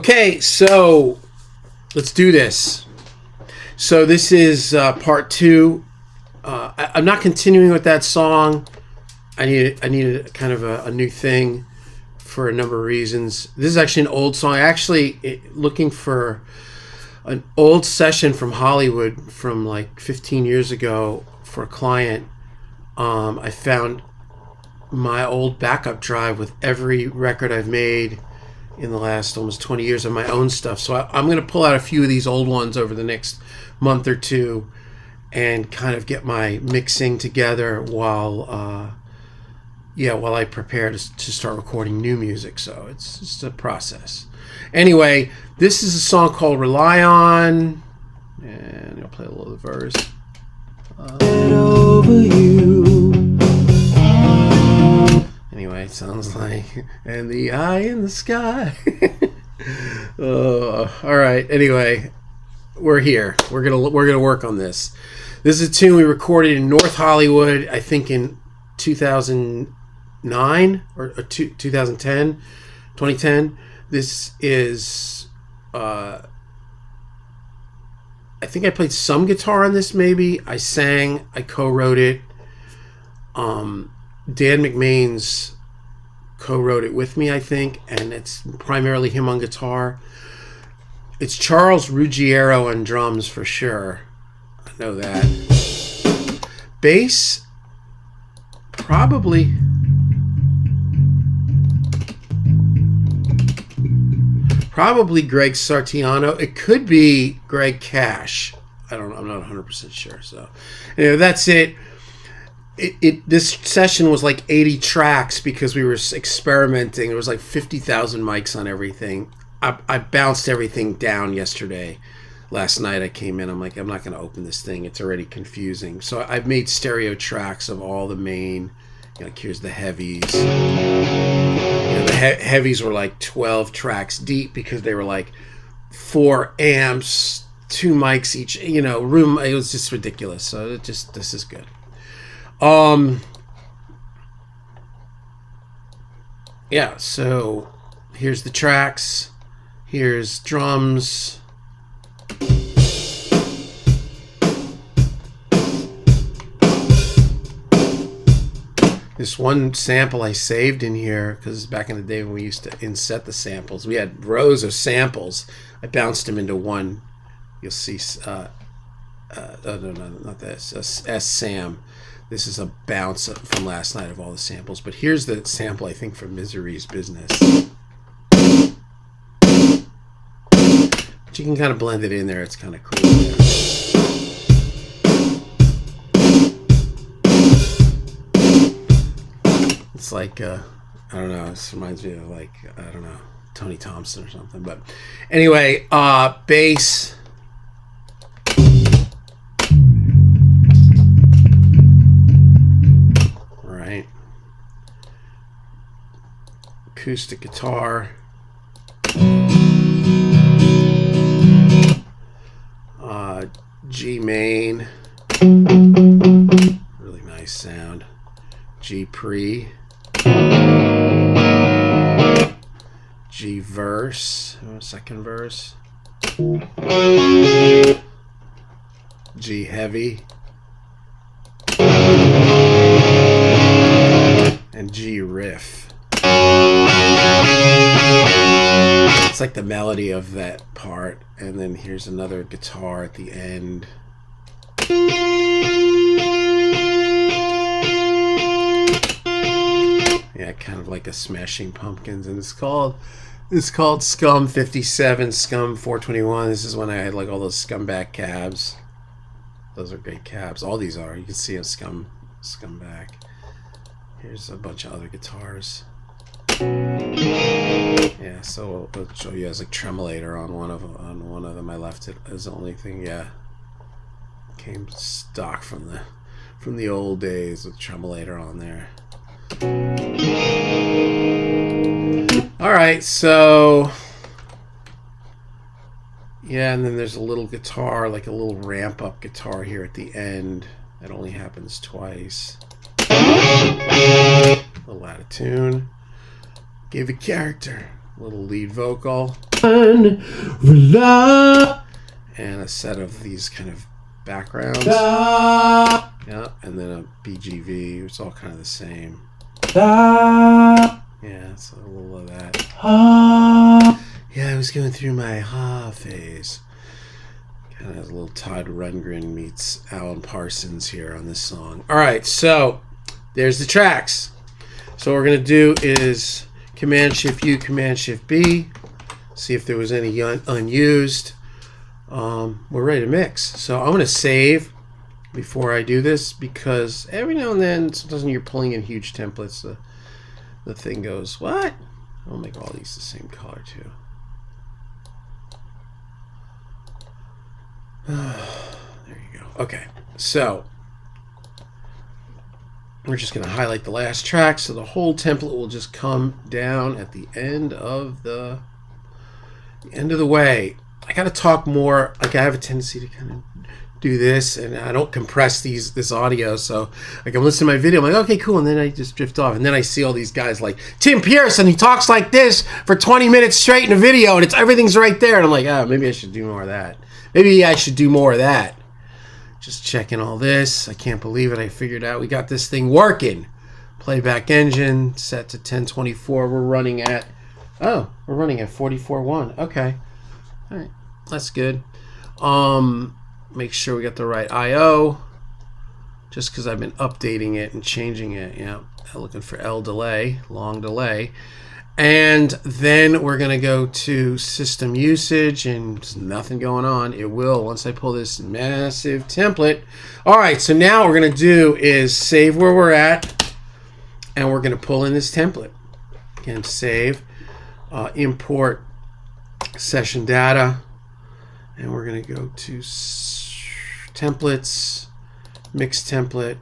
Okay, so let's do this. So this is part two. I'm not continuing with that song. I needed kind of a new thing for a number of reasons. This is actually an old song. Looking for an old session from Hollywood from like 15 years ago for a client. I found my old backup drive with every record I've made in the last almost 20 years of my own stuff. So I'm going to pull out a few of these old ones over the next month or two and kind of get my mixing together while I prepare to start recording new music. So it's just a process. Anyway, this is a song called Rely On, and I'll play a little of the verse. Over you. Anyway, it sounds like and the eye in the sky. All right. Anyway, we're here. We're gonna work on this. This is a tune we recorded in North Hollywood, I think in 2009 or 2010, 2010. This is I think I played some guitar on this. Maybe I sang. I co-wrote it. Dan McMain's co-wrote it with me, I think, and it's primarily him on guitar. It's Charles Ruggiero on drums for sure. I know that. Bass, probably Greg Sartiano. It could be Greg Cash. I'm not 100% sure. So, anyway, that's it. This session was like 80 tracks because we were experimenting. There was like 50,000 mics on everything. I bounced everything down yesterday. Last night I came in. I'm like, I'm not going to open this thing. It's already confusing. So I've made stereo tracks of all the main. Like here's the heavies. The heavies were like 12 tracks deep because they were like 4 amps, 2 mics each. Room. It was just ridiculous. So this is good. Yeah, so here's the tracks. Here's drums. This one sample I saved in here because back in the day when we used to inset the samples, we had rows of samples. I bounced them into one. You'll see. No, not this. S Sam. This is a bounce from last night of all the samples. But here's the sample, I think, from Misery's Business. But you can kind of blend it in there. It's kind of cool there. It's like, I don't know. This reminds me of, like, I don't know, Tony Thompson or something. But anyway, bass. Acoustic guitar, G main, really nice sound, G pre, G verse, second verse, G heavy, and G riff. It's like the melody of that part, and then here's another guitar at the end. Yeah, kind of like a Smashing Pumpkins, and it's called Scum 57, Scum 421. This is when I had like all those Scumbag cabs. Those are great cabs. All these are. You can see a Scumbag. Here's a bunch of other guitars. Yeah, so I'll show you as like tremolator on one of them. I left it as the only thing. Yeah, came stock from the old days with tremolator on there. All right, so yeah, and then there's a little guitar, like a little ramp up guitar here at the end. That only happens twice. A little out of tune. Gave it character. little lead vocal. And a set of these kind of backgrounds. Yeah, and then a BGV. It's all kind of the same. Yeah, it's a little of that. Yeah, I was going through my phase. Kind of has a little Todd Rundgren meets Alan Parsons here on this song. All right, so there's the tracks. So what we're going to do is Command-Shift-U, Command-Shift-B. See if there was any unused. We're ready to mix. So I'm going to save before I do this because every now and then, sometimes when you're pulling in huge templates, the thing goes, what? I'll make all these the same color too. There you go. Okay, so we're just going to highlight the last track, so the whole template will just come down at the end of the way. I got to talk more. Like, I have a tendency to kind of do this, and I don't compress this audio, so like I'm listening to my video, I'm like, okay, cool, and then I just drift off, and then I see all these guys like Tim Pearson, he talks like this for 20 minutes straight in a video, and everything's right there, and I'm like, oh, maybe I should do more of that. Maybe I should do more of that. Just checking all this. I can't believe it. I figured out we got this thing working. Playback engine set to 1024. We're running at 44.1. Okay. All right. That's good. Make sure we got the right I/O. Just because I've been updating it and changing it. Yeah. Looking for L delay, long delay. And then we're going to go to system usage, and there's nothing going on. It will once I pull this massive template. All right, so now what we're going to do is save where we're at, and we're going to pull in this template. Again, save, import session data, and we're going to go to templates, mix template,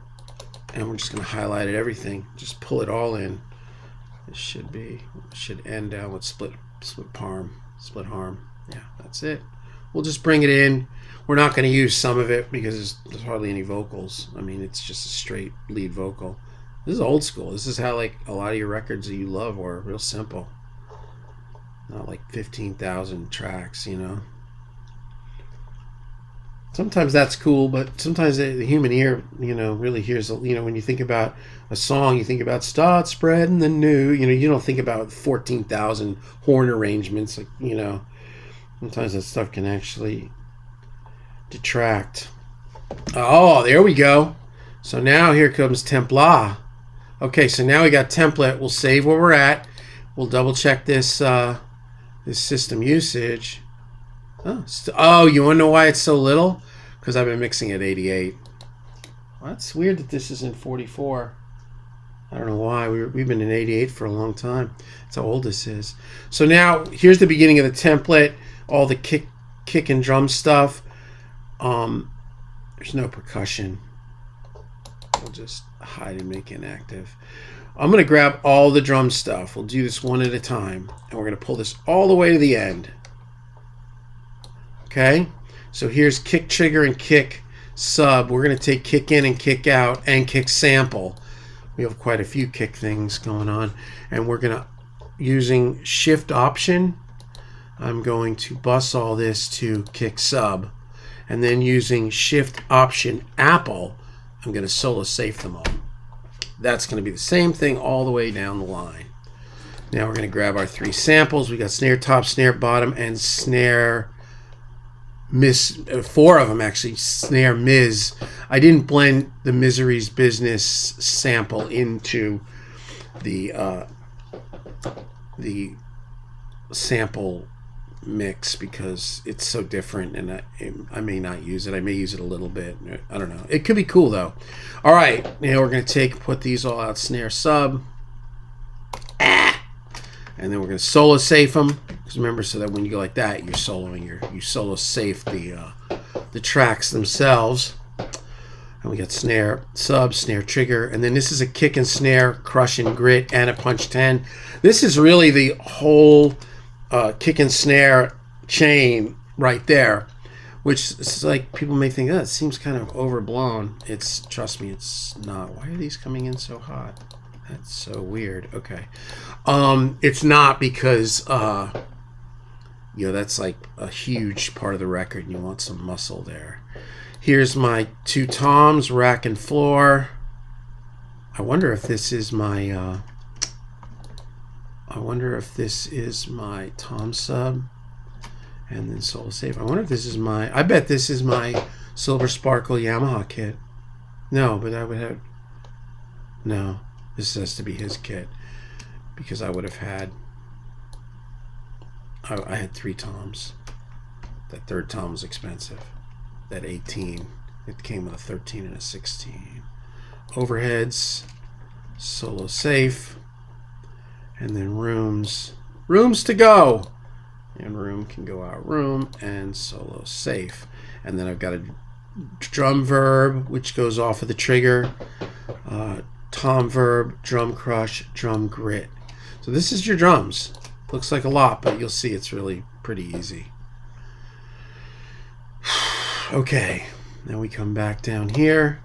and we're just going to highlight everything. Just pull it all in. It should end down with split harm. Yeah, that's it. We'll just bring it in. We're not going to use some of it because there's hardly any vocals. I mean, it's just a straight lead vocal. This is old school. This is how like a lot of your records that you love were, real simple. Not like 15,000 tracks, you know. Sometimes that's cool, but sometimes the human ear, you know, really hears, you know, when you think about a song, you think about start spreading the new, you know, you don't think about 14,000 horn arrangements, like, you know, sometimes that stuff can actually detract. Oh, there we go. So now here comes Templa. Okay, so now we got template. We'll save where we're at. We'll double check this this system usage. Oh, you want to know why it's so little? Because I've been mixing at 88. Well, that's weird that this is in 44. I don't know why. We've been in 88 for a long time. That's how old this is. So now, here's the beginning of the template. All the kick and drum stuff. There's no percussion. We'll just hide and make inactive. I'm going to grab all the drum stuff. We'll do this one at a time. And we're going to pull this all the way to the end. Okay, so here's kick trigger and kick sub. We're going to take kick in and kick out and kick sample. We have quite a few kick things going on. And we're going to, using shift option, I'm going to bus all this to kick sub. And then using shift option Apple, I'm going to solo safe them all. That's going to be the same thing all the way down the line. Now we're going to grab our three samples. We got snare top, snare bottom, and snare four of them actually, snare Miz. I didn't blend the Misery's Business sample into the sample mix because it's so different, and I may not use it. I may use it a little bit. I don't know. It could be cool though. All right, now we're going to put these all out, snare sub, and then we're going to solo safe them. Because remember, so that when you go like that, you're soloing. You solo safe the tracks themselves. And we got snare sub, snare trigger, and then this is a kick and snare, crush and grit, and a punch 10. This is really the whole kick and snare chain right there, which is like people may think, oh, it seems kind of overblown. Trust me, it's not. Why are these coming in so hot? That's so weird. Okay. It's not because that's like a huge part of the record and you want some muscle there. Here's my two toms, rack and floor. I wonder if this is my tom sub and then solo safe. I wonder if this is I bet this is my Silver Sparkle Yamaha kit. No, but I would have, no, this has to be his kit because I would have had, I had 3 toms. That third tom was expensive. That 18, it came with a 13 and a 16. Overheads, solo safe, and then rooms to go, and room can go out room, and solo safe. And then I've got a drum verb which goes off of the trigger, tom verb, drum crush, drum grit. So this is your drums. Looks like a lot, but you'll see it's really pretty easy. Okay, now we come back down here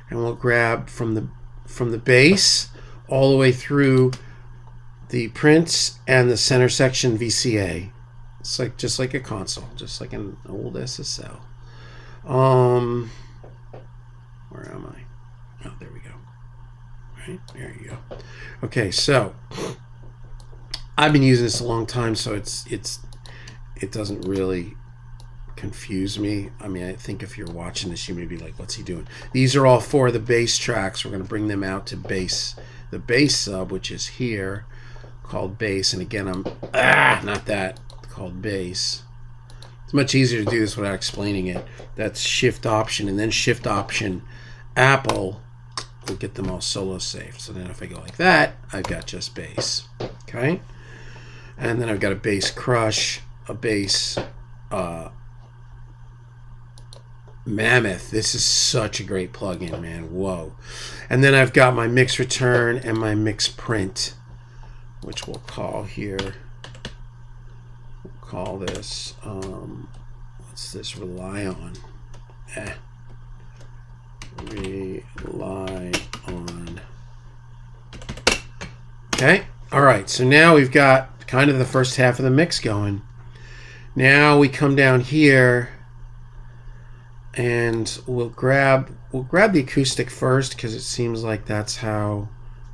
and we'll grab from the bass all the way through the Prince and the center section VCA. It's like just like a console, just like an old SSL. Where am I? Oh, there we go. Right, there you go. Okay, so I've been using this a long time, so it doesn't really confuse me. I mean, I think if you're watching this, you may be like, what's he doing? These are all 4 of the bass tracks. We're going to bring them out to bass, the bass sub, which is here, called bass. And again, not that, called bass. It's much easier to do this without explaining it. That's shift option, and then shift option Apple will get them all solo safe. So then if I go like that, I've got just bass. Okay? And then I've got a bass crush, a bass Mammoth. This is such a great plugin, man. Whoa. And then I've got my mix return and my mix print, which we'll call here. We'll call this, what's this? Rely on. Rely on. Okay. All right. So now we've got kind of the first half of the mix going. Now we come down here and we'll grab the acoustic first because it seems like that's how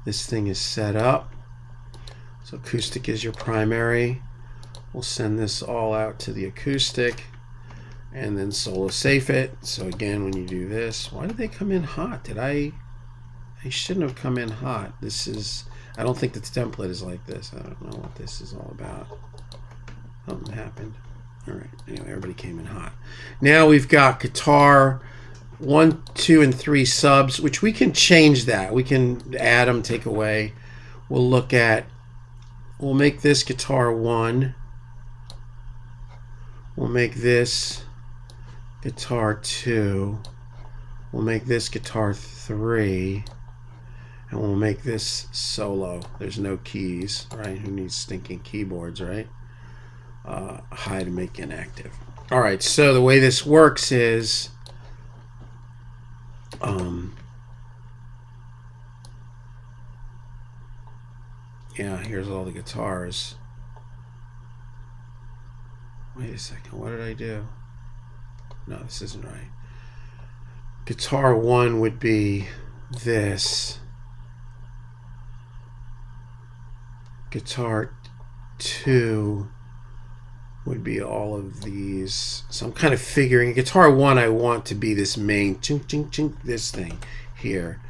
this thing is set up. So acoustic is your primary. We'll send this all out to the acoustic and then solo safe it. So again, when you do this, why did they come in hot? They shouldn't have come in hot. I don't think the template is like this. I don't know what this is all about. Something happened. All right. Anyway, everybody came in hot. Now we've got guitar 1, 2, and 3 subs, which we can change that. We can add them, take away. We'll make this guitar 1. We'll make this guitar 2. We'll make this guitar 3. And we'll make this solo. There's no keys, right? Who needs stinking keyboards, right? Hide and make inactive. All right, so the way this works is yeah, here's all the guitars. Wait a second, what did I do? No, this isn't right. Guitar 1 would be this. Guitar 2 would be all of these. So I'm kind of figuring guitar 1 I want to be this main chink chink chink, this thing here.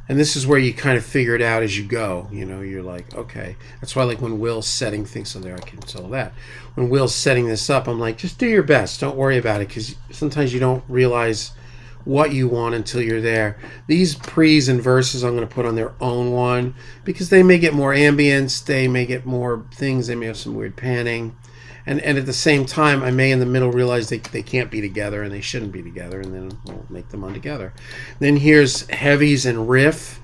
And this is where you kind of figure it out as you go. You know, you're like, okay. That's why, like, when Will's setting things, so there I can tell that. When Will's setting this up, I'm like, just do your best. Don't worry about it, because sometimes you don't realize what you want until you're there. These pre's and verses I'm going to put on their own one, because they may get more ambience, they may get more things, they may have some weird panning. And at the same time, I may in the middle realize they can't be together and they shouldn't be together, and then we'll make them on together. Then here's heavies and riff.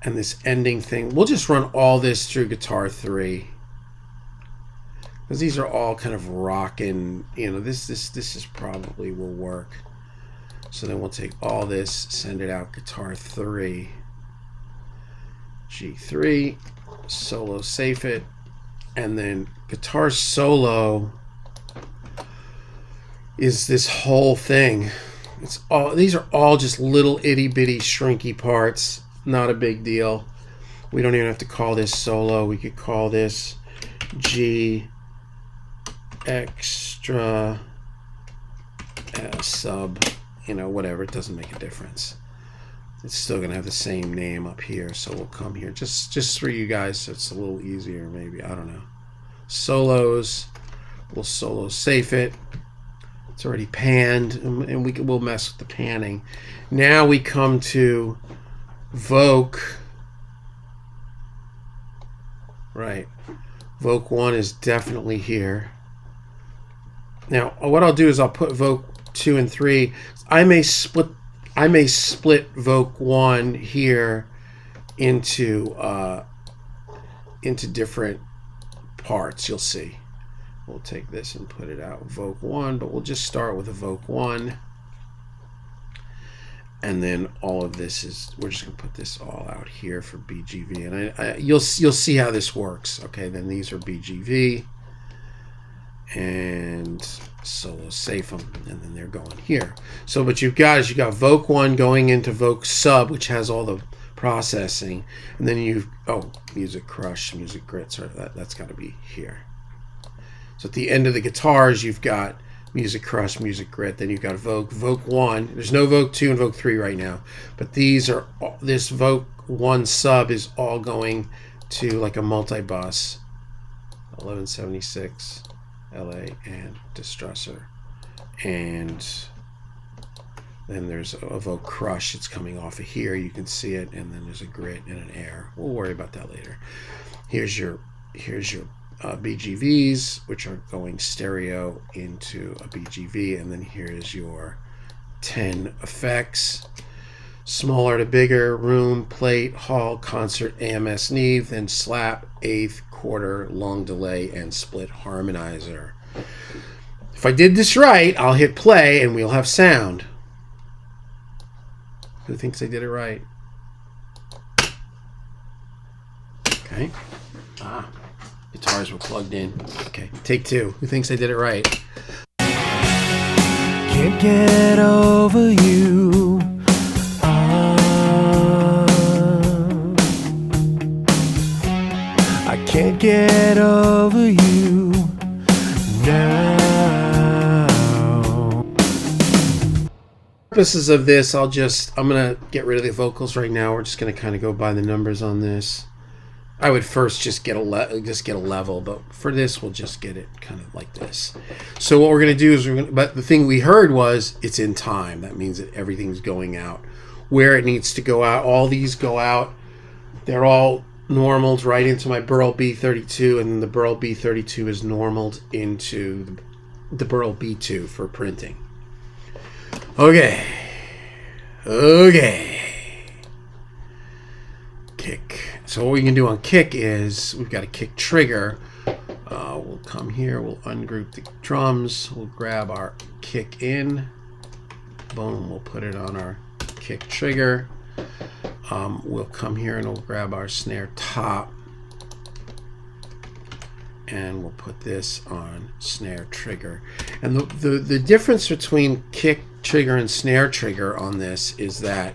And this ending thing. We'll just run all this through guitar 3. Because these are all kind of rockin', you know, this is probably will work. So then we'll take all this, send it out, guitar 3, G3, solo, safe it, and then guitar solo is this whole thing. It's all, these are all just little itty bitty shrinky parts, not a big deal. We don't even have to call this solo. We could call this G extra sub, you know, whatever. It doesn't make a difference. It's still gonna have the same name up here, so we'll come here just for you guys, so it's a little easier. Maybe, I don't know. Solos, we'll solo safe it. It's already panned, and we'll mess with the panning. Now we come to Voc. Right, Voc 1 is definitely here. Now what I'll do is I'll put Voc 2 and 3. I may split Voc 1 here into different parts. You'll see. We'll take this and put it out Voc 1, but we'll just start with a Voc 1. And then all of this is, we're just going to put this all out here for BGV. And you'll see how this works. Okay, then these are BGV. And solo safe them, and then they're going here. So what you've got is Voc 1 going into Voc sub, which has all the processing. And then you've, Music Crush, Music Grit, sorry, that's got to be here. So at the end of the guitars, you've got Music Crush, Music Grit, then you've got Voc 1. There's no Voc 2 and Voc 3 right now, but these are, this Voc 1 sub is all going to like a multi-bus, 1176, LA, and Distressor. And then there's a Voc Crush, it's coming off of here, you can see it, and then there's a Grit and an Air. We'll worry about that later. Here's your BGVs, which are going stereo into a BGV, and then here's your 10 effects, smaller to bigger, room, plate, hall, concert, AMS, Neve, then slap, eighth, quarter, long delay, and split harmonizer. If I did this right, I'll hit play and we'll have sound. Who thinks I did it right? Okay. Guitars were plugged in. Okay, take 2. Who thinks I did it right? Can't get over you. I can't get over you now. Purposes of this, I'm gonna get rid of the vocals right now. We're just gonna kind of go by the numbers on this. I would first just get a level, but for this we'll just get it kind of like this. So what we're going to do is but the thing we heard was it's in time. That means that everything's going out where it needs to go out. All these go out. They're all normaled right into my Burl B32, and then the Burl B32 is normaled into the Burl B2 for printing. Okay. Kick. So what we can do on kick is we've got a kick trigger. We'll come here, we'll ungroup the drums, we'll grab our kick in, boom, we'll put it on our kick trigger. We'll come here and we'll grab our snare top, and we'll put this on snare trigger. And the difference between kick trigger and snare trigger on this is that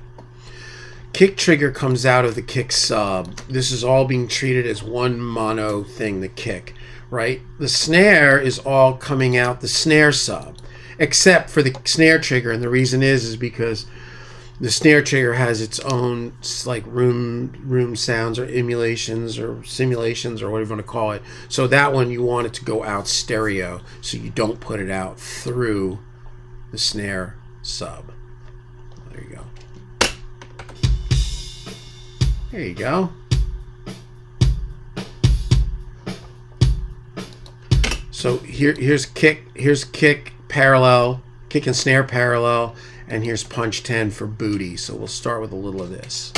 kick trigger comes out of the kick sub. This is all being treated as one mono thing, the kick, right? The snare is all coming out the snare sub, except for the snare trigger. And the reason is because the snare trigger has its own like room sounds or emulations or simulations or whatever you want to call it. So that one you want it to go out stereo, so you don't put it out through the snare sub. There you go. There you go. So here's kick parallel, kick and snare parallel, and here's punch 10 for booty. So we'll start with a little of this.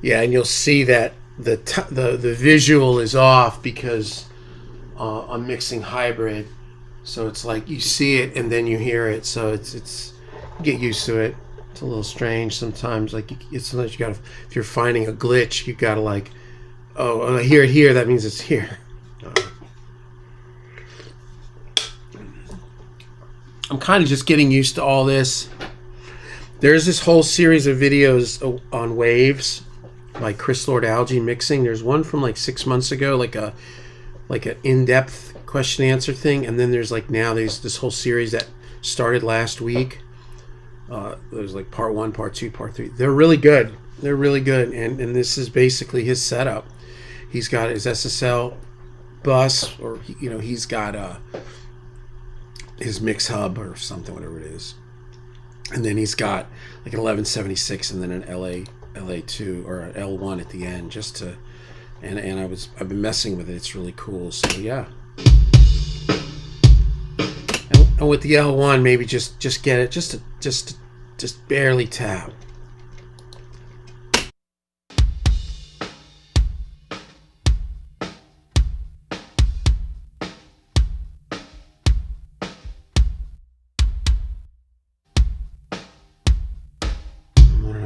Yeah, and you'll see that the visual is off because I'm mixing hybrid, so it's like you see it and then you hear it. So it's you get used to it. It's a little strange sometimes. Like sometimes you gotta, if you're finding a glitch, you gotta like, oh, I hear it here. That means it's here. I'm kind of just getting used to all this. There's this whole series of videos on Waves, like Chris Lord Algae mixing. There's one from like 6 months ago, like an in-depth question answer thing, and then there's like now there's this whole series that started last week. There's like part 1, part 2, part 3. They're really good. They're really good, and this is basically his setup. He's got his SSL bus, or he's got his mix hub or something, whatever it is, and then he's got like an 1176 and then an LA2 or an L1 at the end, just to and I've been messing with it. It's really cool. So yeah, and with the L1, maybe just get it just barely tap.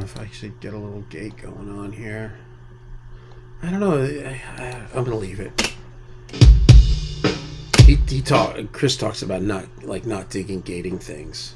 If I should get a little gate going on here. I don't know. I'm gonna leave it. Chris talks about not digging gating things.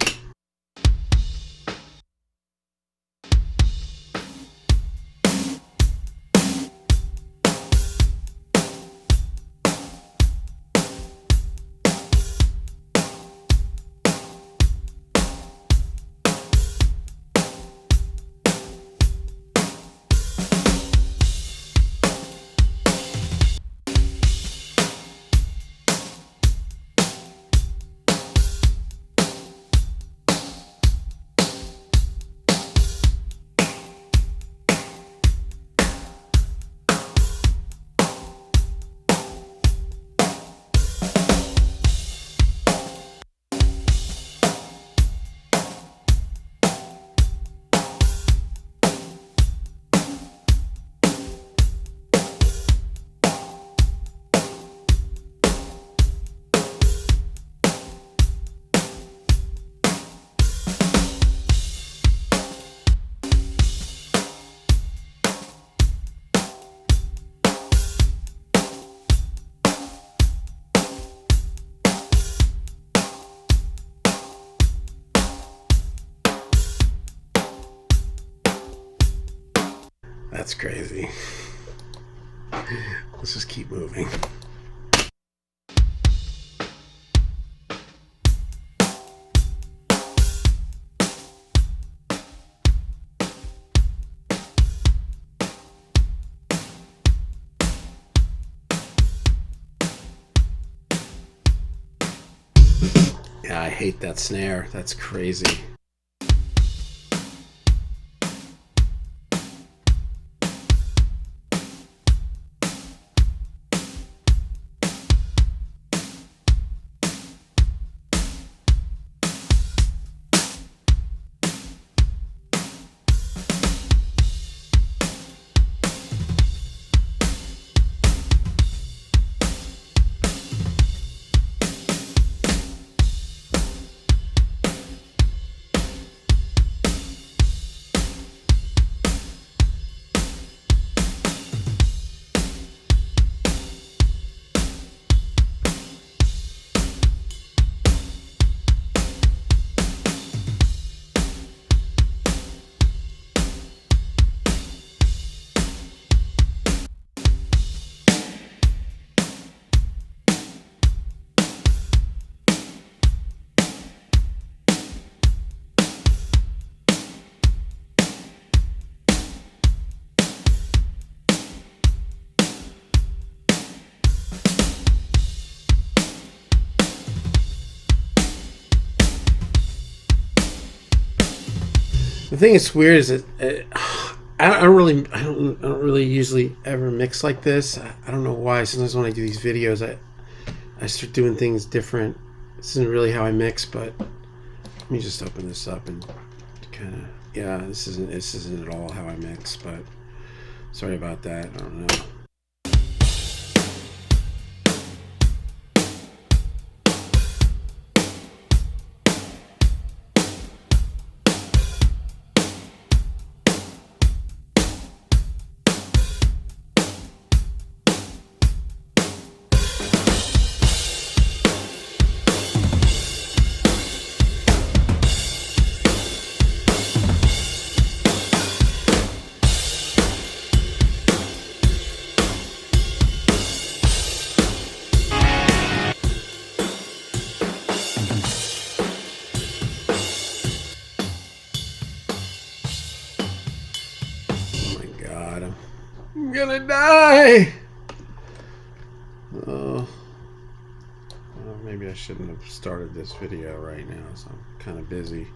That's crazy. Let's just keep moving. Yeah, I hate that snare. That's crazy. The thing that's weird is that I don't really usually ever mix like this. I don't know why. Sometimes when I do these videos, I start doing things different. This isn't really how I mix, but let me just open this up and kind of, yeah, this isn't at all how I mix, but Sorry about that. I don't know. I'm gonna die. Oh, well, maybe I shouldn't have started this video right now, so I'm kind of busy.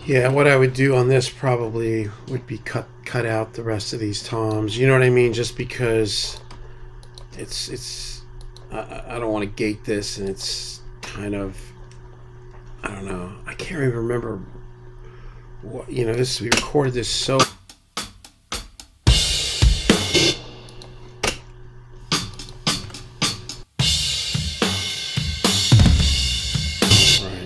Yeah, what I would do on this probably would be cut out the rest of these toms. You know what I mean? Just because I don't want to gate this, and it's kind of, I don't know. I can't even remember what, we recorded this so. Right,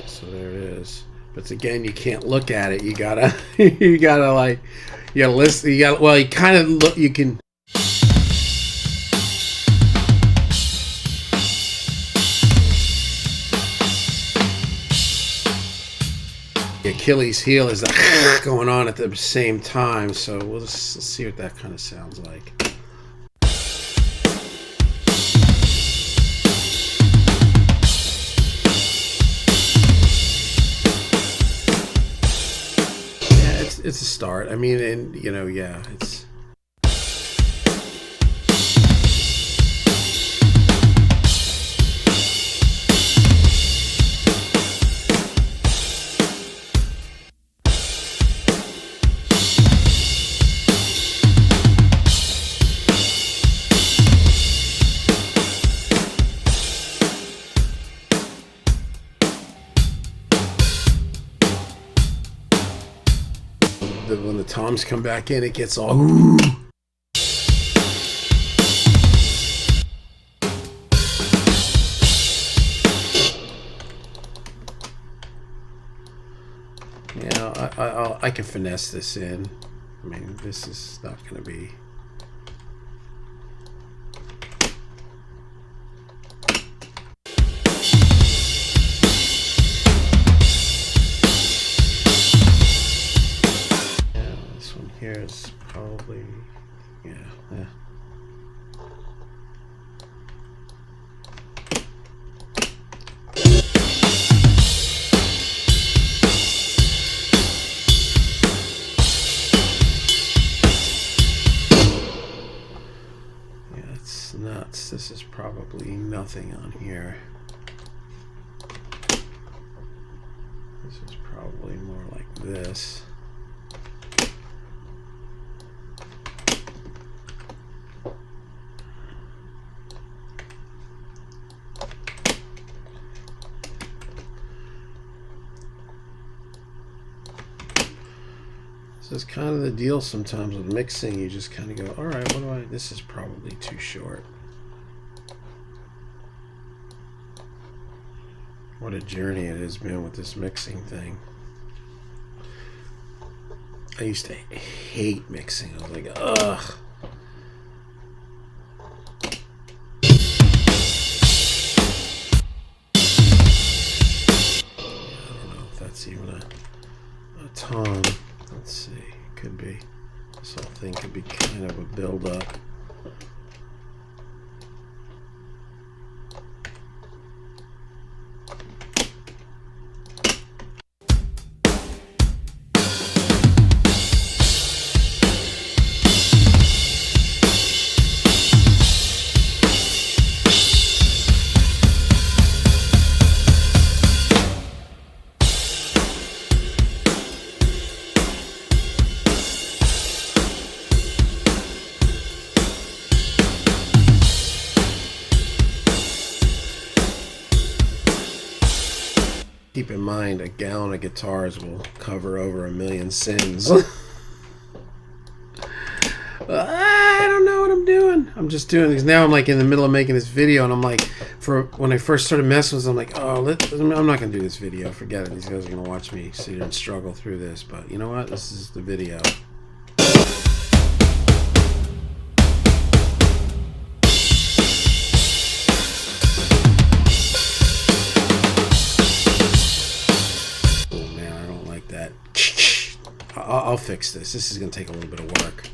so there it is. But again, you can't look at it. You gotta, you gotta listen. You kind of look. You can. The Achilles heel is going on at the same time. So let's see what that kind of sounds like. It's a start. I mean, and yeah, it's. When the toms come back in, it gets all. Ooh. I can finesse this in. I mean, this is not going to be. Yeah, this one here is probably, yeah. It's nuts. This is probably nothing on here. This is probably more like this. This is kind of the deal sometimes with mixing. You just kind of go, all right, what do I, this is probably too short. What a journey it has been with this mixing thing. I used to hate mixing. I was like, ugh. I don't know if that's even a tone. Let's see, it could be. This whole thing could be kind of a build-up. Keep in mind, a gallon of guitars will cover over 1 million sins. I don't know what I'm doing. I'm just doing these. Now I'm like in the middle of making this video, and I'm like, for when I first started messing with this, I'm like, oh, I'm not going to do this video. Forget it. These guys are going to watch me sit here and struggle through this. But you know what? This is the video. I'll fix this. This is going to take a little bit of work.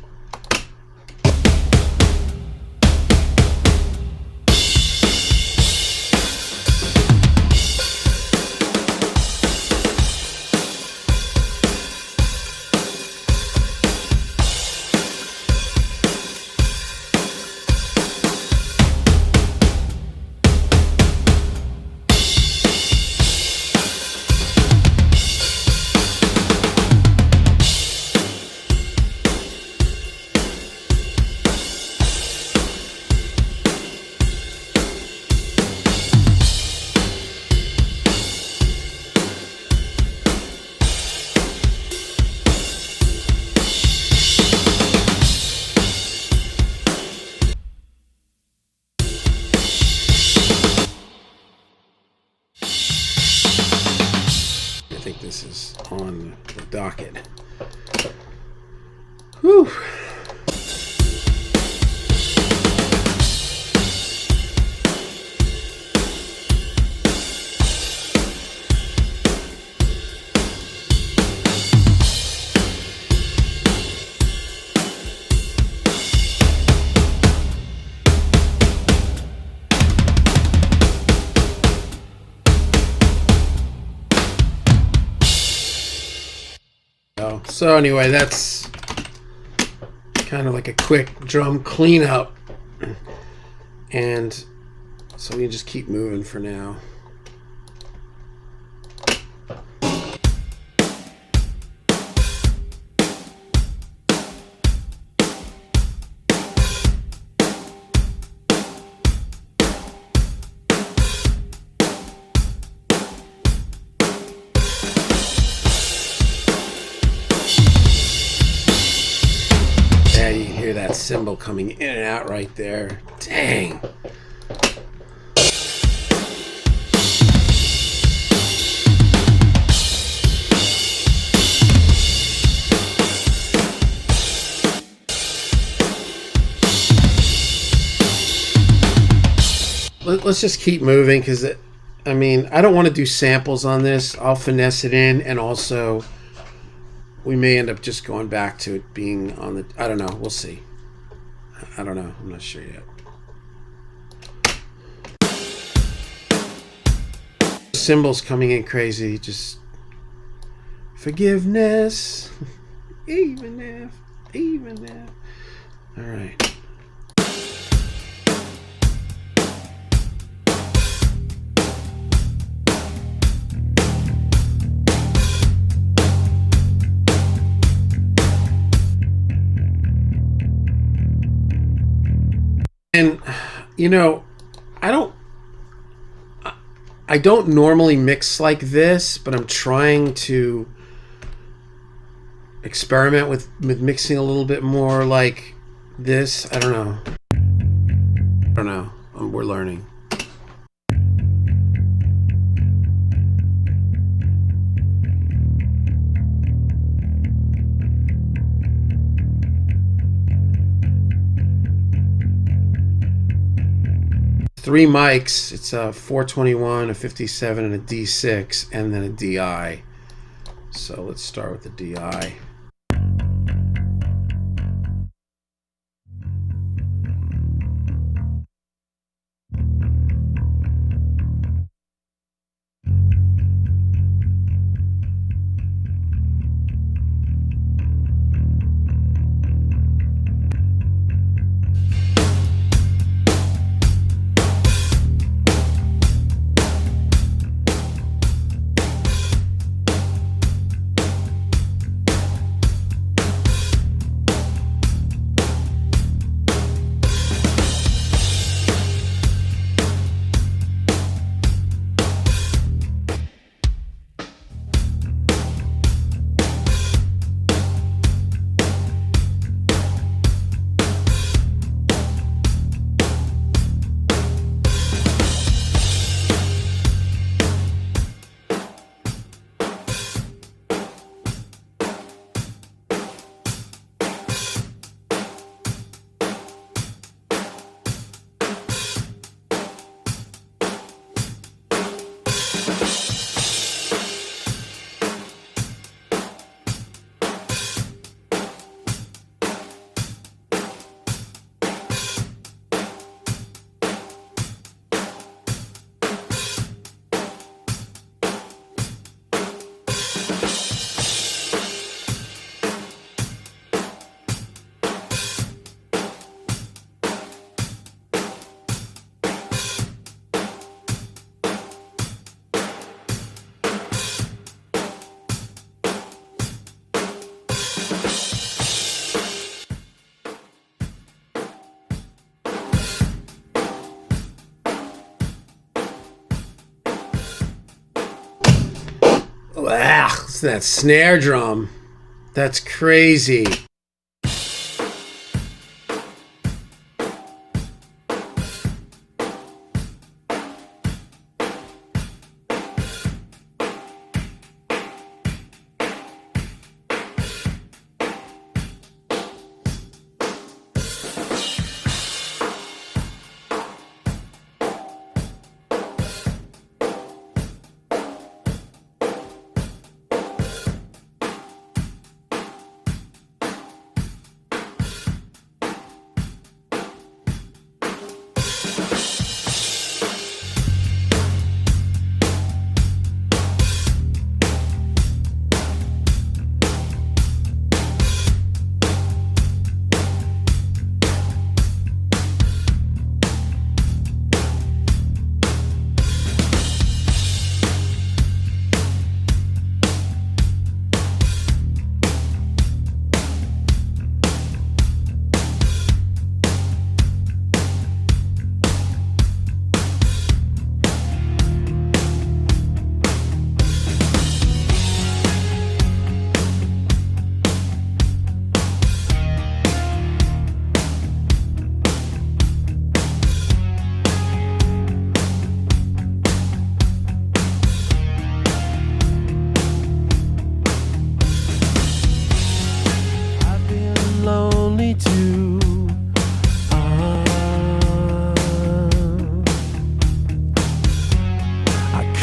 I think this is on the docket. Whew. So anyway, that's kind of like a quick drum cleanup, and so we just keep moving for now. That cymbal coming in and out right there. Dang. let's just keep moving because I mean, I don't want to do samples on this. I'll finesse it in, and also we may end up just going back to it being on the. I don't know. We'll see. I don't know. I'm not sure yet. Cymbals coming in crazy. Just forgiveness. Even if. All right. And you know, I don't normally mix like this, but I'm trying to experiment with mixing a little bit more like this. I don't know. We're learning. Three mics. It's a 421, a 57, and a D6, and then a DI. So let's start with the DI. Ugh, it's that snare drum. That's crazy.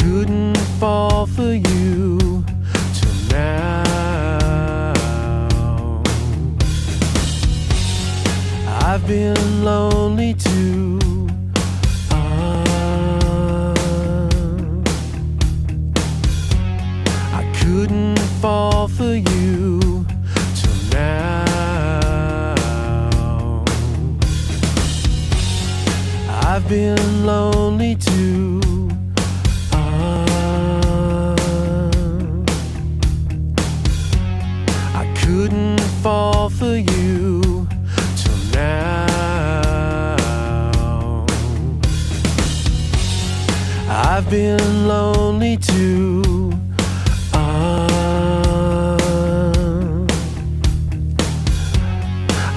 couldn't fall for you till now. I've been lonely too. I couldn't fall for you till now. I've been lonely too. I couldn't fall for you till now. I've been lonely too.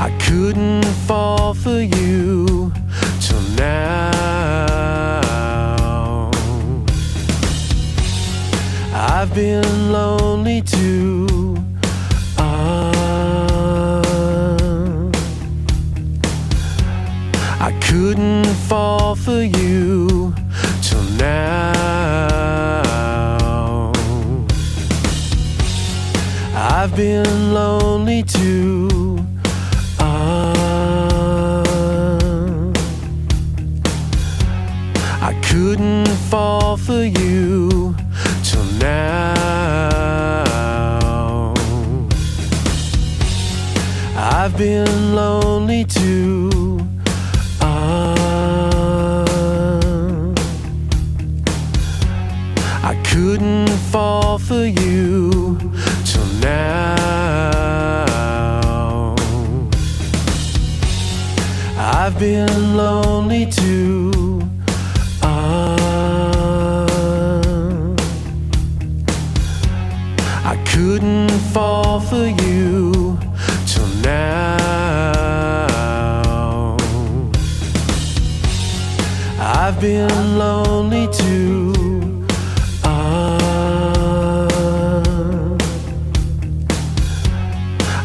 I couldn't fall for you till now. I've been lonely too. I couldn't fall for you till now. I've been lonely too. I couldn't fall for you till now. I've been lonely too. I couldn't fall for you till now. I've been lonely too. I couldn't fall for you till now. I've been lonely too.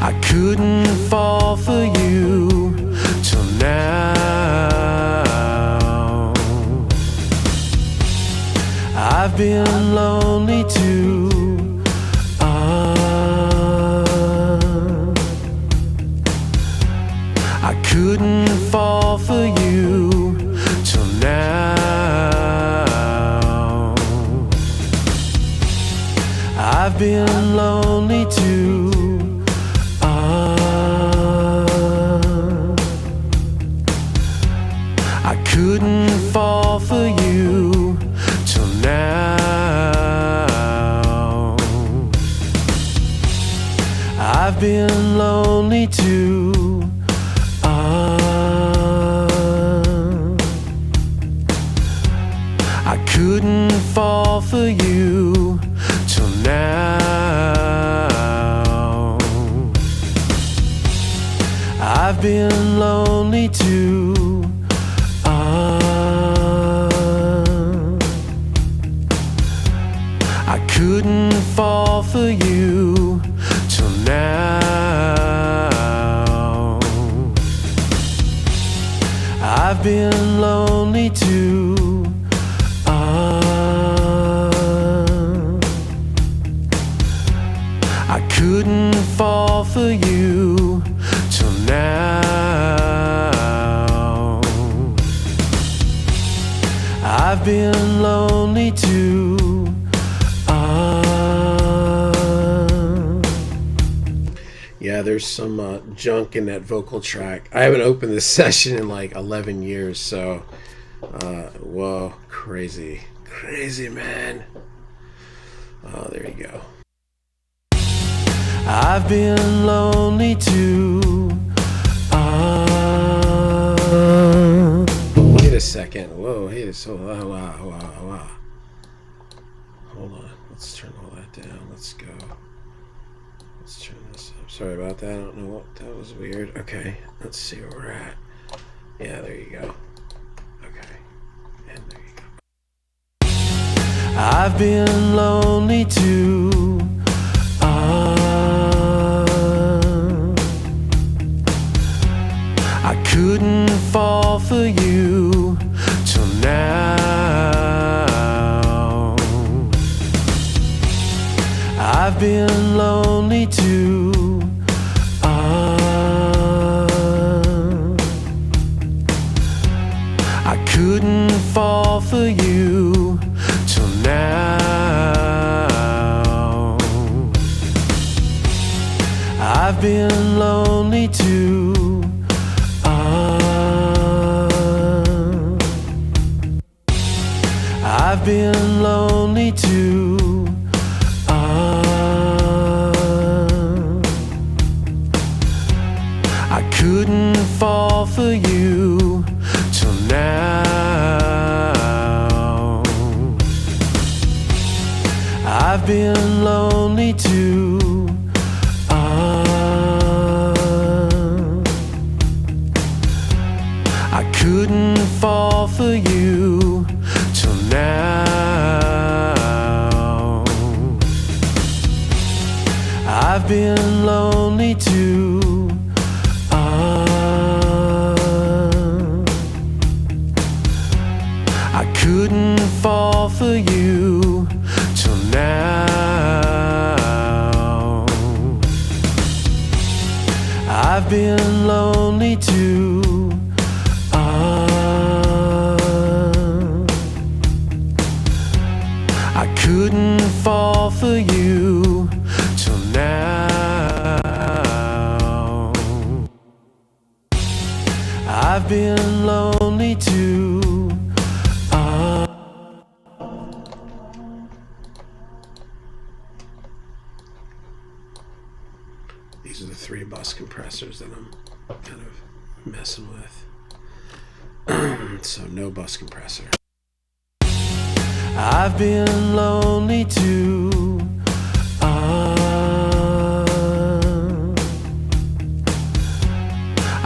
I couldn't fall for you till now. I've been lonely too. I couldn't fall for you till now. I've been lonely too. I couldn't fall for you till now. I've been lonely too. I couldn't fall for you till now. I've been lonely too. I couldn't fall for you till now. I've been lonely too. I couldn't fall for you till now. I've been lonely too. Yeah, there's some junk in that vocal track. I haven't opened this session in like 11 years, so whoa, crazy, man. Oh, there you go. I've been lonely too. Wait a second. Whoa, hey, so wow. Hold on. Let's turn all that down. Let's go. Let's turn this up. Sorry about that. I don't know what that was weird. Okay, let's see where we're at. Yeah, there you go. Okay, and there you go. I've been lonely too. I couldn't fall for you till now. I've been lonely too. I couldn't fall for you till now. I've been lonely too. I've been lonely too. I couldn't fall for you till now. I've been lonely too. I couldn't fall for you till now. I've been lonely too. I couldn't fall for you till now. I've been lonely too. I couldn't fall for you till now. I've been lonely too. These are the 3 bus compressors that I'm kind of messing with. So no bus compressor. I've been lonely too.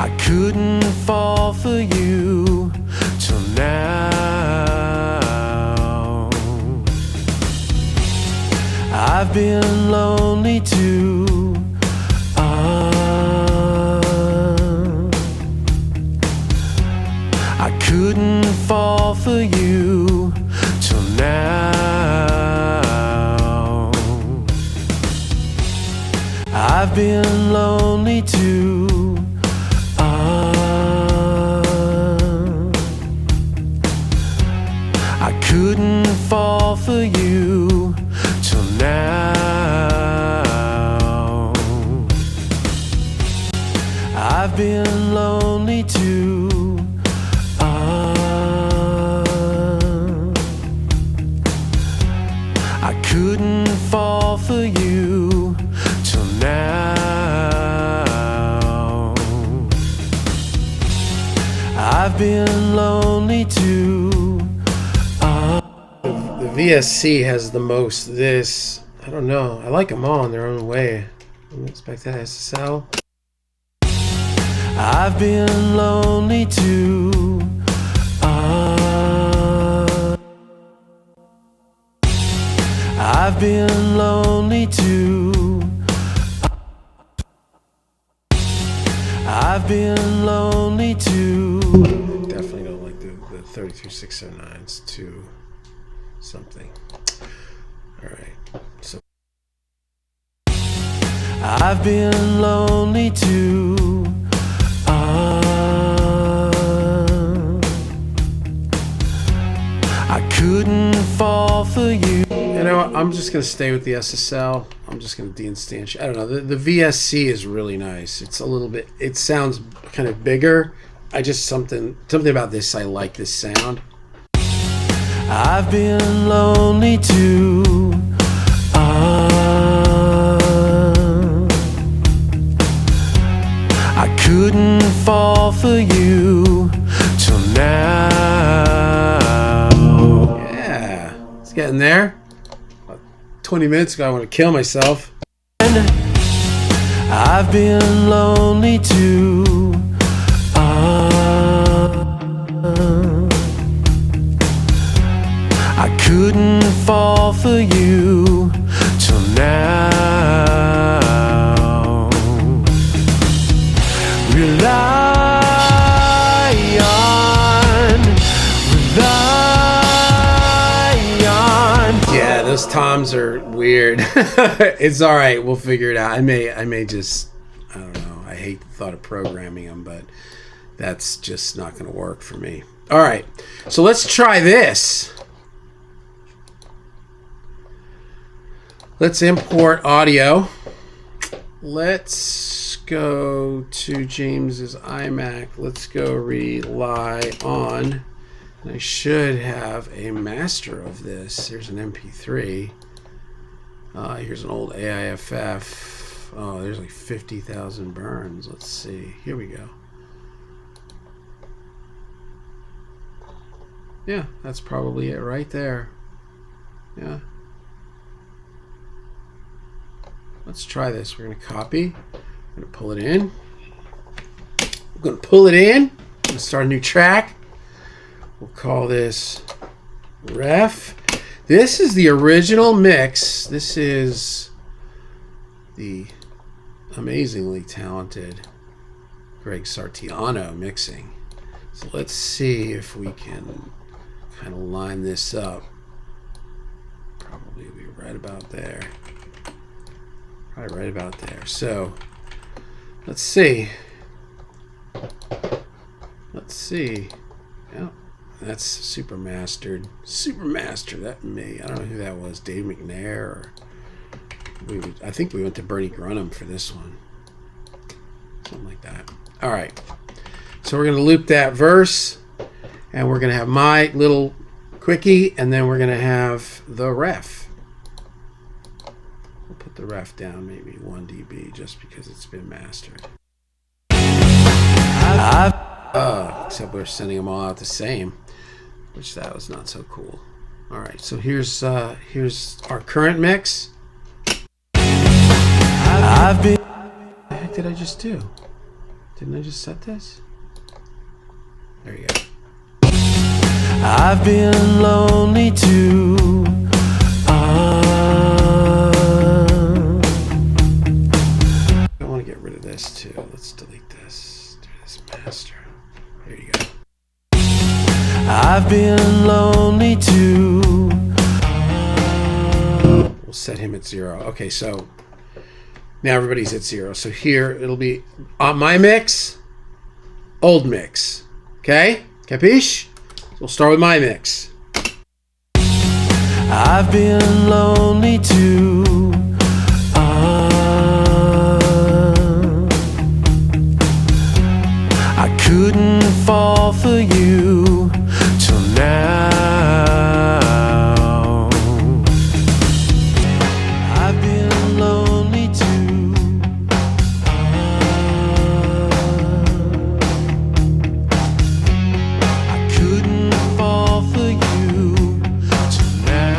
I couldn't fall for you till now. I've been lonely too. I couldn't fall for you till now. I've been lonely too. I couldn't fall for you till now. I've been lonely too. I couldn't fall for you till now. I've been lonely too. The VSC has the most this. I don't know. I like them all in their own way. I don't expect that SSL. I've been lonely too. I've been lonely too. I've been lonely too. Definitely don't like the 33609s too. Something. All right. So I've been lonely too. I couldn't fall for you. you know what? I'm just gonna stay with the SSL. I'm just gonna deinstantiate. I don't know. The VSC is really nice. It's a little bit. It sounds kind of bigger. I just something about this. I like this sound. I've been lonely too. I couldn't fall for you till now. Yeah, it's getting there. About 20 minutes ago, I want to kill myself. I've been lonely too. I couldn't fall for you till now. Rely on. Yeah, those toms are weird. It's all right. We'll figure it out. I may just, I don't know. I hate the thought of programming them, but that's just not going to work for me. All right. So let's try this. Let's import audio. Let's go to James's iMac. Let's go rely on. And I should have a master of this. Here's an MP3. Here's an old AIFF. Oh, there's like 50,000 burns. Let's see. Here we go. Yeah, that's probably it right there. Yeah. Let's try this. We're going to copy. We're going to pull it in. We're going to pull it in. I'm going to start a new track. We'll call this Ref. This is the original mix. This is the amazingly talented Greg Sartiano mixing. So let's see if we can kind of line this up. Probably be right about there. Probably right about there. So let's see. Let's see. Yeah. That's super mastered. Super mastered. That me. I don't know who that was. Dave McNair. Or I think we went to Bernie Grunham for this one. Something like that. All right. So we're going to loop that verse. And we're going to have my little quickie. And then we're going to have the ref. We'll put the ref down maybe 1 dB just because it's been mastered. Except we're sending them all out the same. Which that was not so cool. All right, so here's our current mix. What the heck did I just do? Didn't I just set this? There you go. I've been lonely too. I want to get rid of this too. Let's delete this. Do this master. There you go. I've been lonely too. We'll set him at 0. Okay, so now everybody's at 0. So here it'll be my mix, old mix. Okay? Capiche? We'll start with my mix. I've been lonely too. I couldn't fall for you till now. I've been lonely too. I couldn't fall for you till now.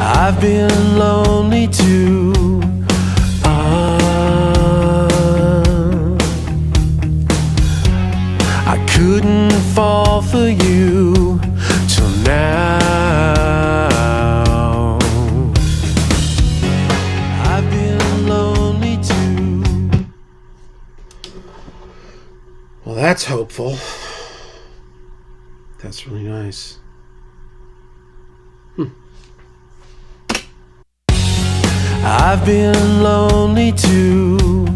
I've been lonely too. I couldn't fall for you till now. I've been lonely too. Well, that's hopeful. That's really nice. I've been lonely too.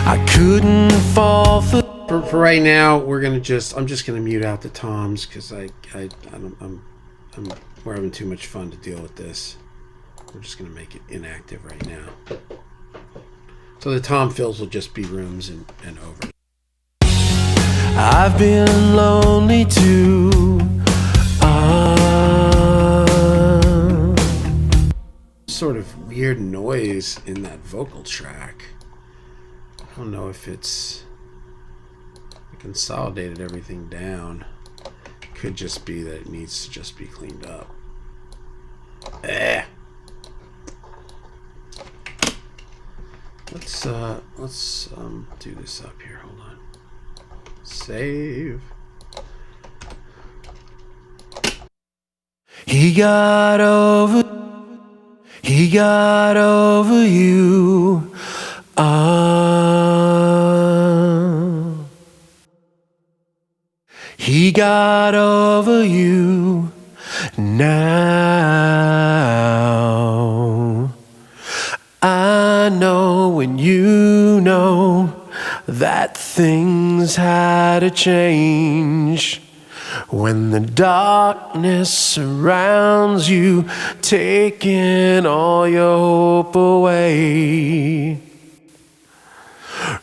I couldn't fall for. For right now, I'm just gonna mute out the toms because we're having too much fun to deal with this. We're just gonna make it inactive right now. So the tom fills will just be rooms and over. I've been lonely too. Sort of weird noise in that vocal track. I don't know if it's. I consolidated everything down. Could just be that it needs to just be cleaned up. Let's do this up here. Hold on. Save. He got over you. he got over you now. I know and you know that things had to change when the darkness surrounds you, taking all your hope away.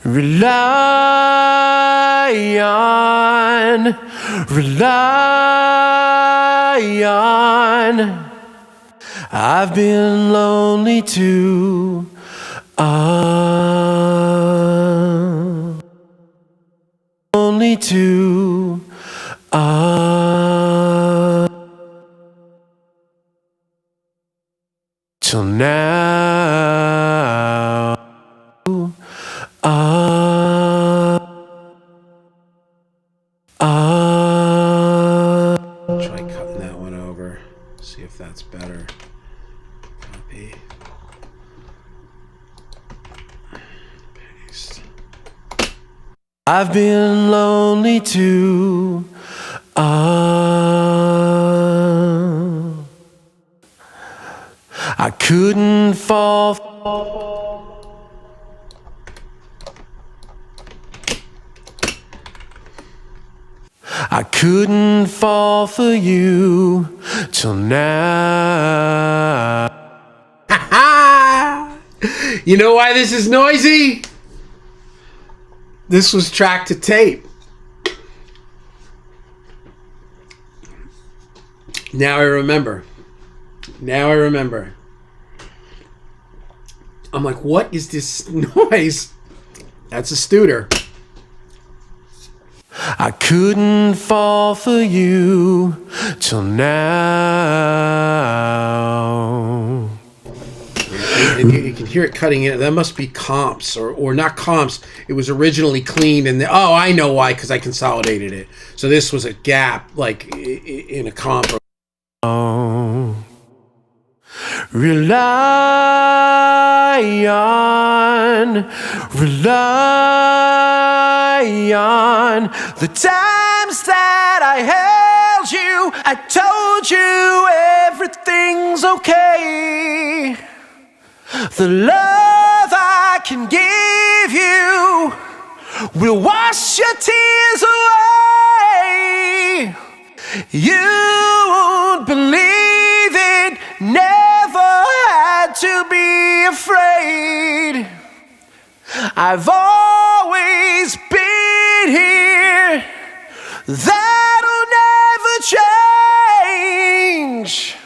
Rely on. I've been lonely too. Lonely too. Till now. Try cutting that one over. See if that's better. Copy. Paste. I've been lonely too. I couldn't fall. I couldn't fall for you till now. You know why this is noisy? This was tracked to tape. Now I remember. I'm like, what is this noise? That's a Studer. I couldn't fall for you till now. And you can hear it cutting in. That must be comps or not comps. It was originally cleaned, and oh, I know why, because I consolidated it. So this was a gap, like in a comp. Rely on the times that I held you. I told you everything's okay. The love I can give you will wash your tears away. You won't believe it, never had to be afraid. I've always been here, that'll never change.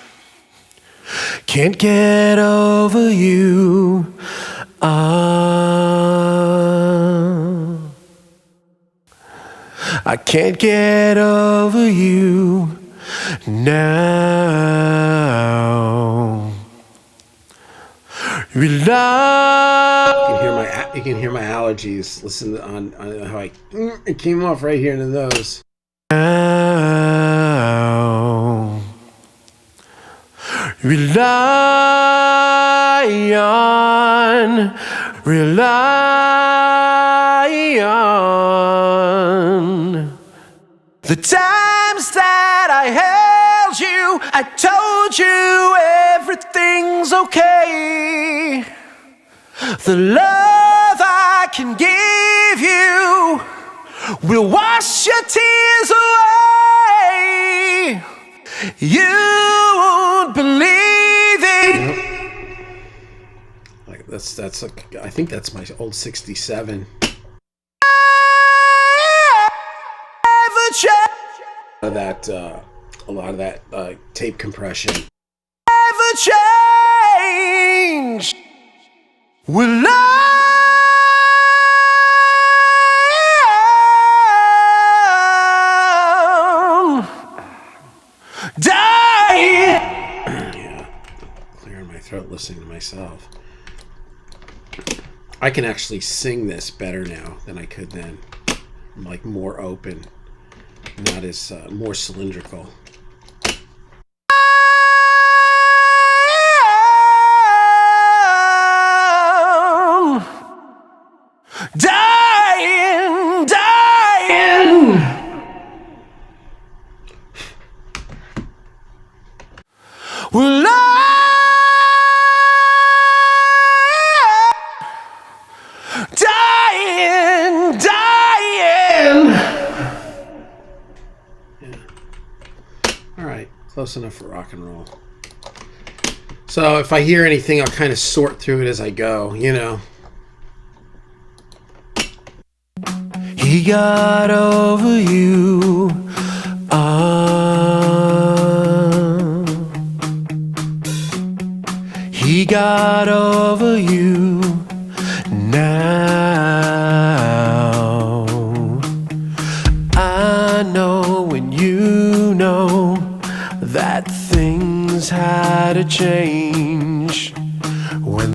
Can't get over you. I can't get over you now. You can hear my allergies. Listen on how it came off right here in the nose. Now. Rely on the times that I held you. I told you everything's okay. The love I can give you will wash your tears away. You won't believe it. Like that's like, I think that's my old 67. A lot of that tape compression. Never change. Will Yeah, clearing my throat listening to myself. I can actually sing this better now than I could then. I'm like more open, not as more cylindrical. Dying. Close enough for rock and roll. So if I hear anything, I'll kind of sort through it as I go, you know. He got over you. He got over you now. I know when you know that things had to change. When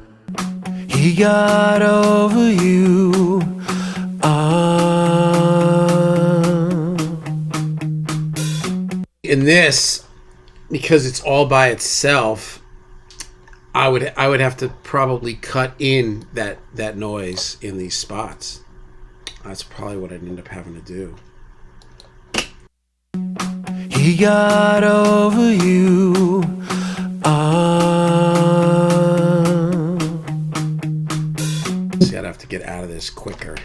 he got over you. In this, because it's all by itself, I would have to probably cut in that noise in these spots. That's probably what I'd end up having to do. He got over you. See, I'd have to get out of this quicker.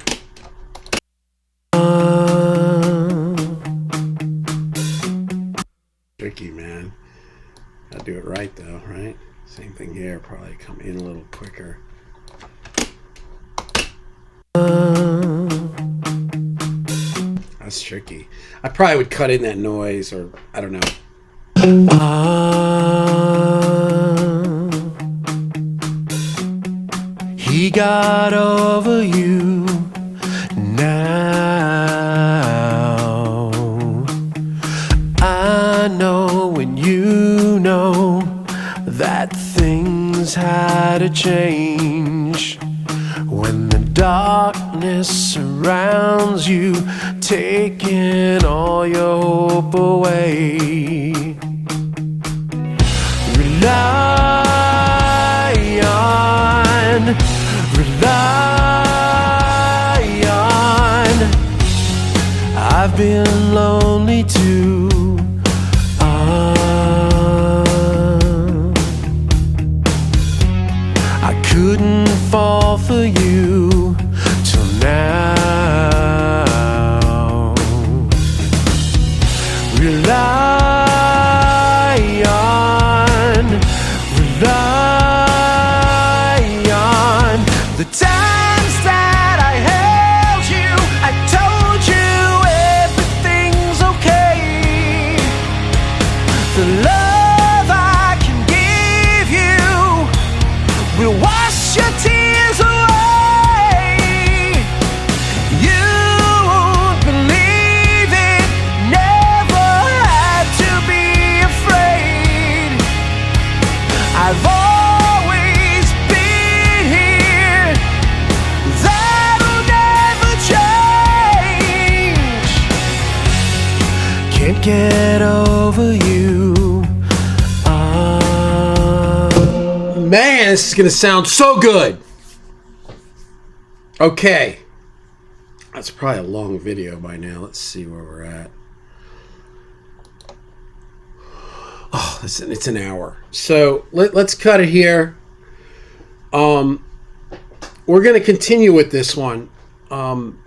Tricky, man. Gotta do it right, though, right? Same thing here. Probably come in a little quicker. That's tricky. I probably would cut in that noise, or I don't know. He got over you now. I know when you know that things had to change. When the darkness surrounds you, taking all your hope away. Rely on. I've been lonely too. I couldn't fall for you till now. Rely on the times that I held you. I told you everything's okay. The love I can give you will wash your tears away. You won't believe it. Never had to be afraid. I've always been here. That'll never change. Can't get over you. Man, this is gonna sound so good. Okay, that's probably a long video by now. Let's see where we're at. Oh, it's an hour. So let's cut it here. We're gonna continue with this one, and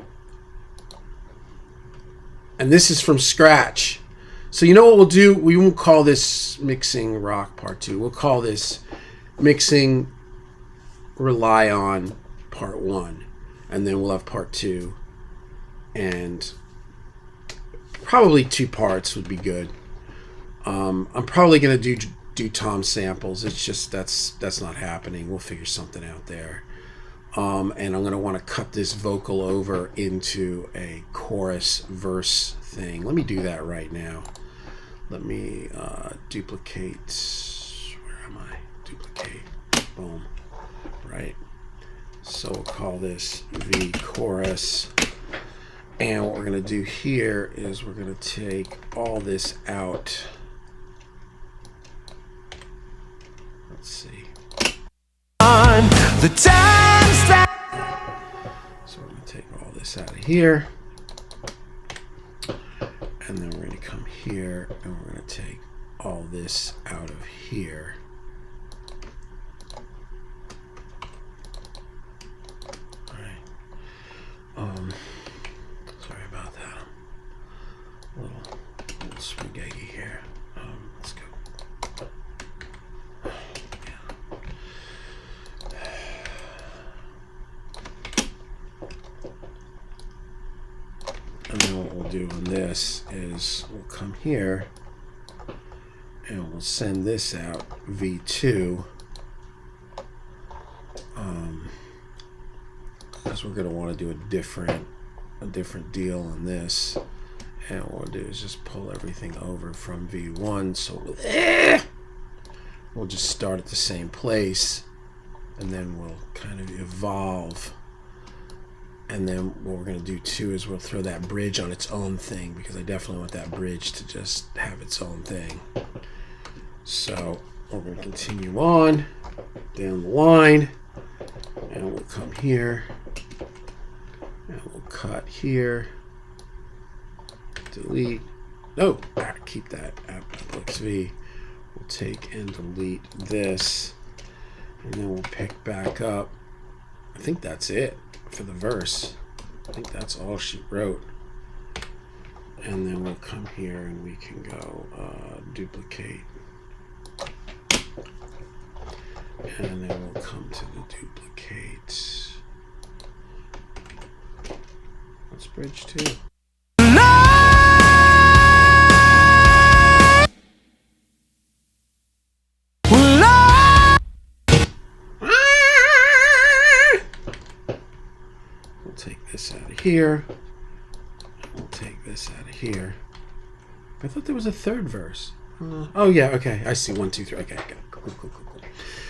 this is from scratch. So you know what we'll do? We won't call this Mixing Rock Part 2. We'll call this Mixing Rely On Part 1, and then we'll have Part 2, and probably 2 parts would be good. I'm probably gonna do Tom samples. It's just that's not happening. We'll figure something out there. And I'm gonna want to cut this vocal over into a chorus verse thing. Let me do that right now. Let me duplicate. Where am I? Duplicate. Boom. Right. So we'll call this V chorus. And what we're going to do here is we're going to take all this out. Let's see. On the times that So we're going to take all this out of here. And then we're going to come here and we're going to take all this out of here. Sorry about that. A little spaghetti here. Let's go And then what we'll do on this is we'll come here and we'll send this out V2. Because we're going to want to do a different deal on this. And what we'll do is just pull everything over from V1. So we'll just start at the same place. And then we'll kind of evolve. And then what we're going to do too is we'll throw that bridge on its own thing, because I definitely want that bridge to just have its own thing. So we're going to continue on down the line, and we'll come here, and we'll cut here, delete. No, keep that Applex V. We'll take and delete this, and then we'll pick back up. I think that's it for the verse. I think that's all she wrote. And then we'll come here and we can go duplicate. And then we'll come to the duplicate. Let's bridge 2. Take this out of here. We'll take this out of here. I thought there was a third verse. Oh yeah, okay. I see 1, 2, 3. Okay, cool.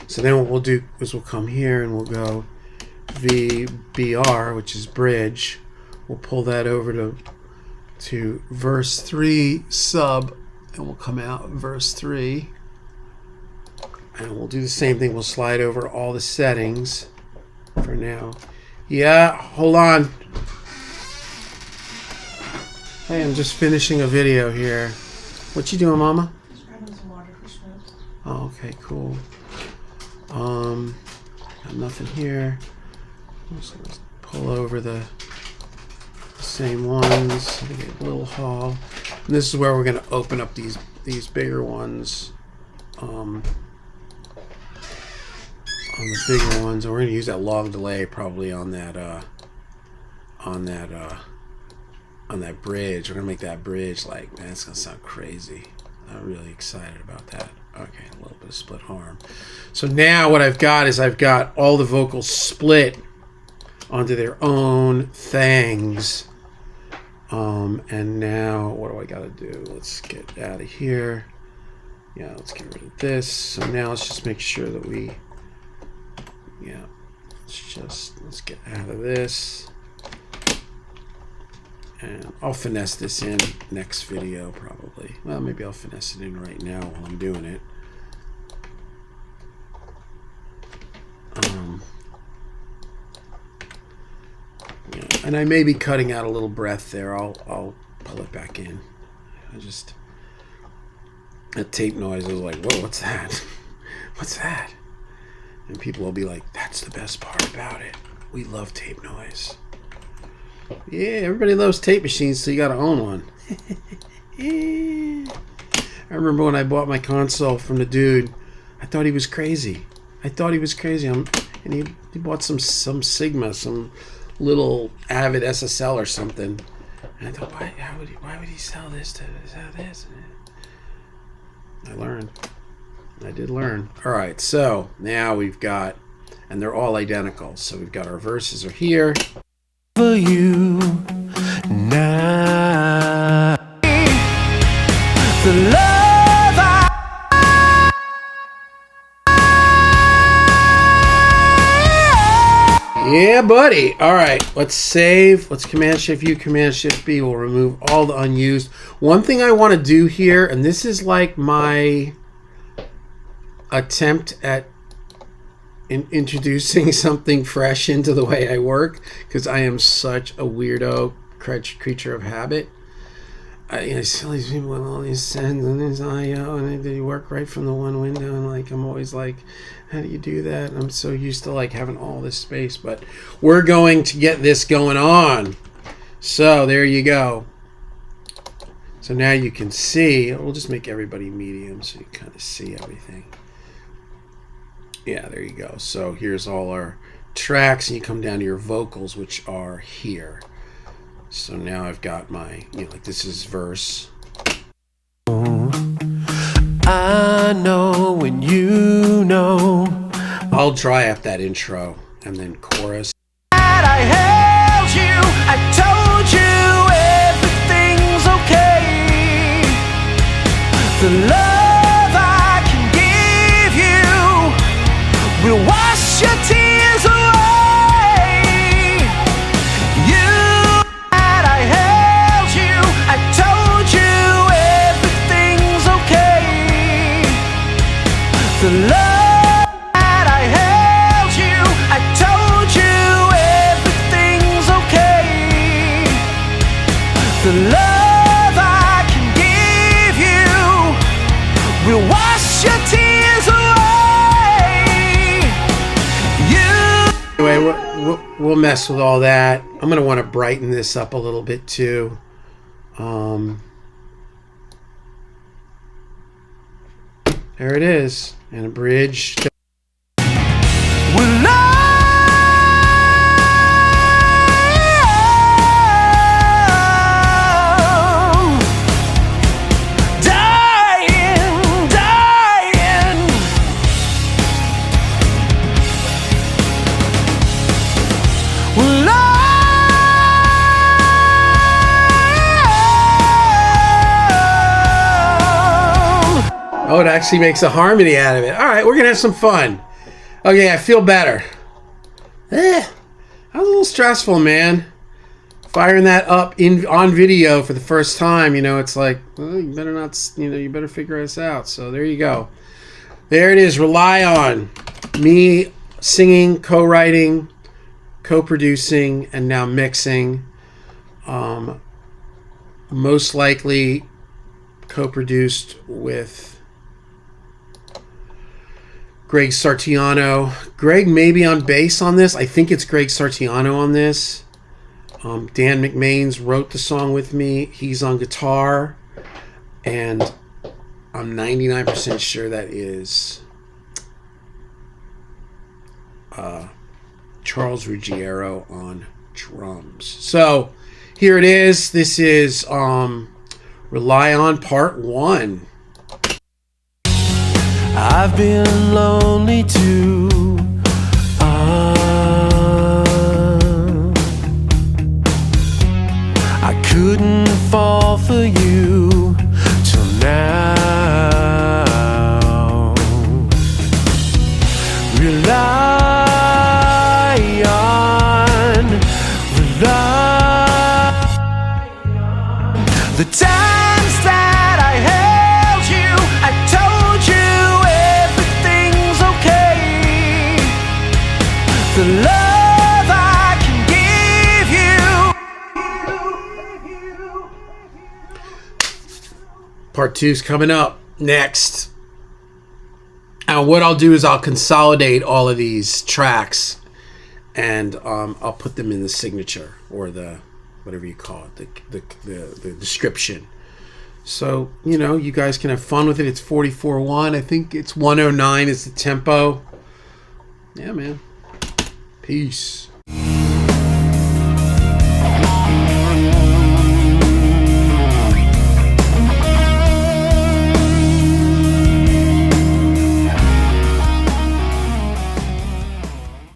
So then what we'll do is we'll come here and we'll go VBR, which is bridge. We'll pull that over to verse 3 sub, and we'll come out verse 3. And we'll do the same thing. We'll slide over all the settings for now. Yeah, hold on. Hey, I'm just finishing a video here. What you doing, Mama? Just grabbing some water for Schmitz. Oh, okay, cool. Got nothing here. So let's pull over the same ones. I get a little haul. And this is where we're gonna open up these bigger ones. On the bigger ones, and we're going to use that long delay probably on that bridge. We're going to make that bridge like, man, it's going to sound crazy. I'm really excited about that. Okay, a little bit of split harm. So now what I've got is I've got all the vocals split onto their own things. And now what do I got to do? Let's get out of here. Yeah, let's get rid of this. So now let's just make sure that let's get out of this, and I'll finesse this in next video probably. Well, maybe I'll finesse it in right now while I'm doing it. Yeah, and I may be cutting out a little breath there. I'll pull it back in. That tape noise, I was like, whoa, what's that? What's that? And people will be like, that's the best part about it. We love tape noise. Yeah, everybody loves tape machines, so you gotta own one. I remember when I bought my console from the dude, I thought he was crazy. And he bought some Sigma, some little Avid SSL or something. And I thought, why would he sell this to sell this? I learned. I did learn. All right, so now we've got, and they're all identical. So we've got our verses are here. For you now, the love Yeah, buddy. All right, let's save. Let's Command Shift U, Command Shift B. We'll remove all the unused. One thing I want to do here, and this is like my attempt at introducing something fresh into the way I work, because I am such a weirdo creature of habit. I see all these people with all these sends and these IO, and they work right from the one window, and like I'm always like, how do you do that? And I'm so used to like having all this space, but we're going to get this going on. So there you go. So now you can see. We'll just make everybody medium so you kind of see everything. Yeah, there you go. So here's all our tracks, and you come down to your vocals, which are here. So now I've got my, like this is verse. I know when you know I'll dry up that intro and then chorus. that I held you. I told you everything's okay. The love I can give you will wash your tears away. You that I held you. I told you everything's okay. The love that I held you. I told you everything's okay. The love I can give you will wash your tears away. You. Anyway, we'll mess with all that. I'm going to want to brighten this up a little bit too. There it is. And a bridge. Will love dying, dying. Will love. Oh, it actually makes a harmony out of it. All right, we're going to have some fun. Okay, I feel better. That was a little stressful, man. Firing that up on video for the first time, it's like, well, you better not, you better figure this out. So there you go. There it is. Rely On. Me singing, co-writing, co-producing, and now mixing. Most likely co-produced with Greg Sartiano. Greg may be on bass on this. I think it's Greg Sartiano on this. Dan McMains wrote the song with me. He's on guitar. And I'm 99% sure that is Charles Ruggiero on drums. So here it is. This is Rely On Part 1. I've been lonely too. I couldn't fall for you till now. Rely on the times that I held you. I told you everything's okay. The love I can give you. Part 2's coming up next. And what I'll do is I'll consolidate all of these tracks and I'll put them in the signature or the whatever you call it, the description. So, you guys can have fun with it. It's 44.1. I think it's 109 is the tempo. Yeah, man. Peace.